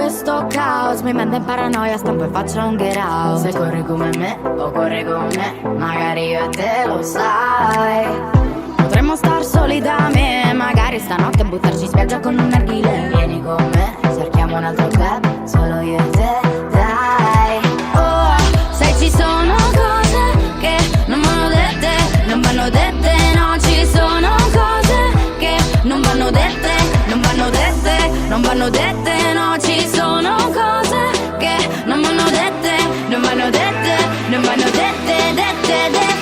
sto caos, mi manda in paranoia, stampo e faccio un get out. Se corri come me o corri con me, magari io e te lo sai. Potremmo star soli da me, magari stanotte buttarci in spiaggia con un narghile. Vieni con me, cerchiamo un altro club, solo io e te, dai. Oh, sai ci sono cose che non vanno dette, non vanno dette, no, ci sono cose che non vanno dette, non vanno dette, non vanno dette, no, ci sono cose che non vanno dette, non vanno dette, non vanno dette, dette, dette.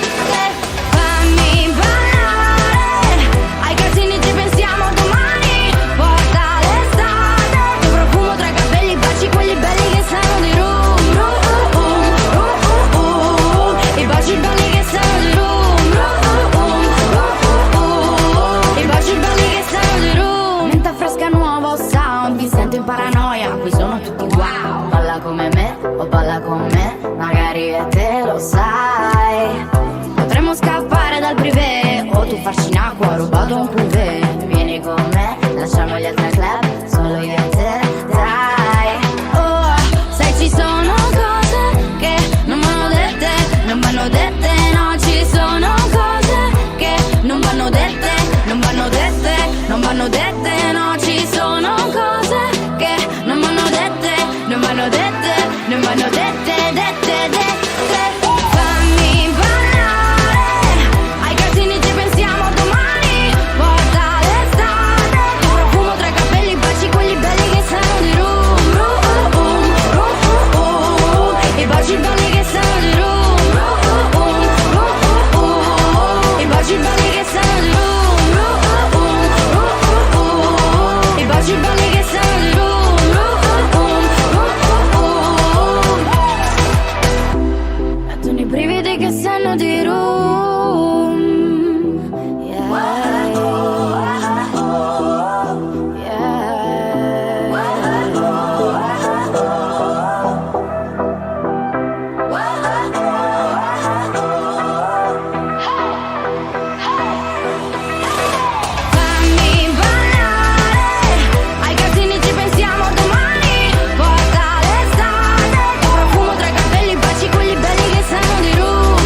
Fammi ballare, ai casini ci pensiamo domani, porta l'estate, tuo profumo tra i capelli, baci quelli belli che sanno di rum, i baci belli che sanno di rum, i baci belli che sanno di rum. Menta fresca, nuovo sound, mi sento in paranoia, qui sono tutti wow. Balla come me o balla con me, magari e te lo sai. Potremmo scappare dal privé, o tu farci in acqua rubato un privé. Vieni con me, lasciamo gli altri club, solo io e te, dai. Oh, sai ci sono cose che non vanno dette, non vanno dette, no, ci sono cose che non vanno dette, non vanno dette, non vanno dette, no, ci sono cose che non vanno dette, non vanno dette, non vanno dette, dette, dette. Fammi ballare, ai casini ci pensiamo domani, porta l'estate, tuo profumo tra i capelli, baci quelli belli che sanno di rum, i baci belli che sanno di rum, i baci belli che sanno di rum, i baci belli che sanno di rum. Mettono i brividi che sanno di rum, yeah, fammi ballare, ai casini ci pensiamo domani, porta l'estate, tuo profumo tra i capelli, baci quelli belli che sanno di rum,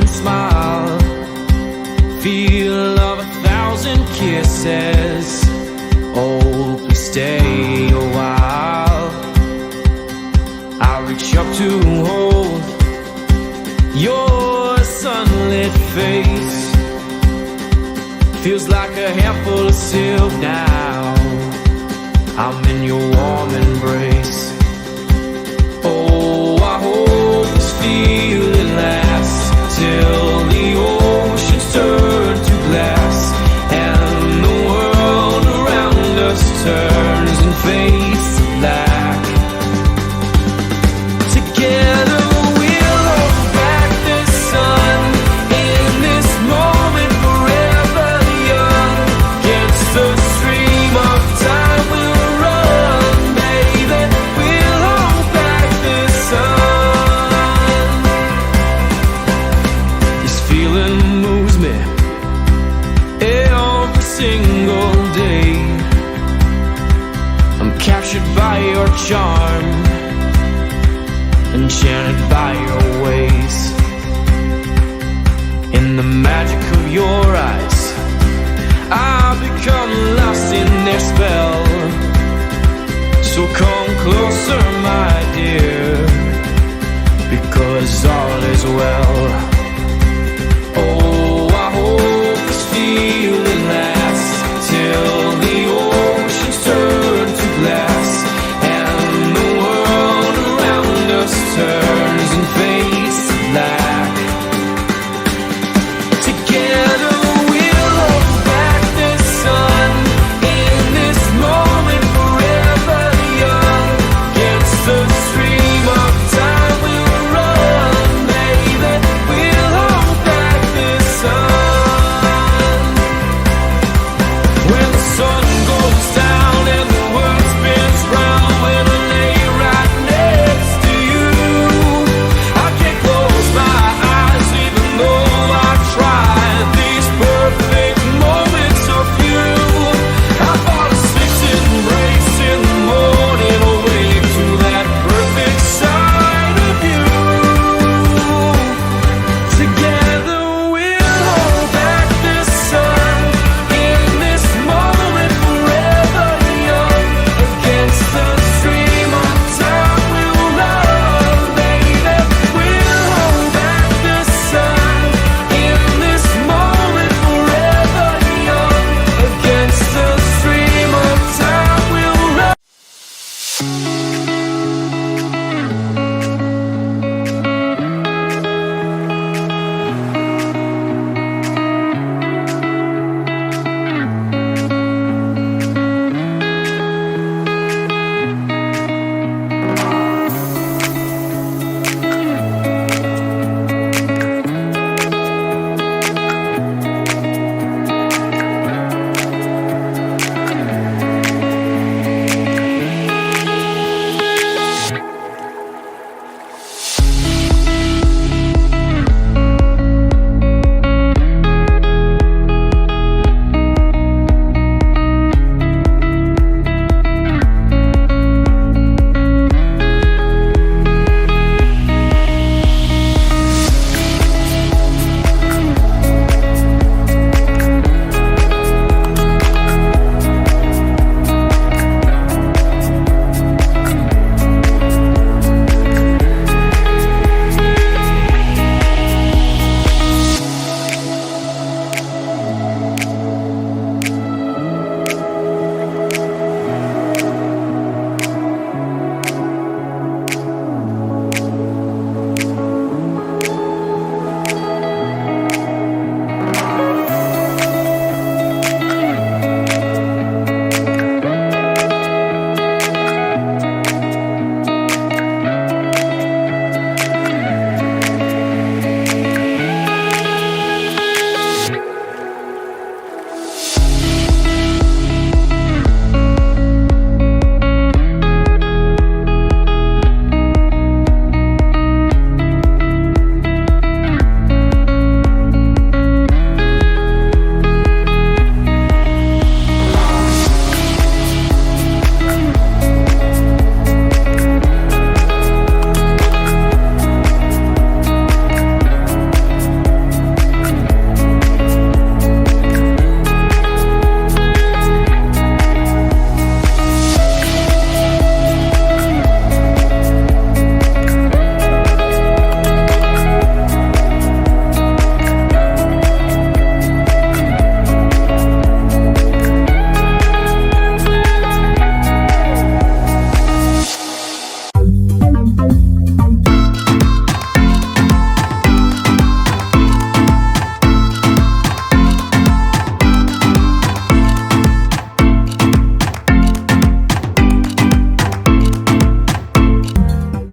and smile. Feel of 1,000 kisses. Oh, please stay a while. I reach up to hold your sunlit face. Feels like a handful of silk now. I'm in your warm embrace. Oh, I hope this feeling lasts till the oceans turn to glass and the world around us turns and fades to black. Together we'll hold back the sun in this moment, forever young. Against the stream of time we'll run, baby. We'll hold back the sun. This feeling moves me every single day. I'm captured by your charm, enchanted by your ways. In the magic of your eyes, I've become lost in their spell. So come closer, my dear, because all is well.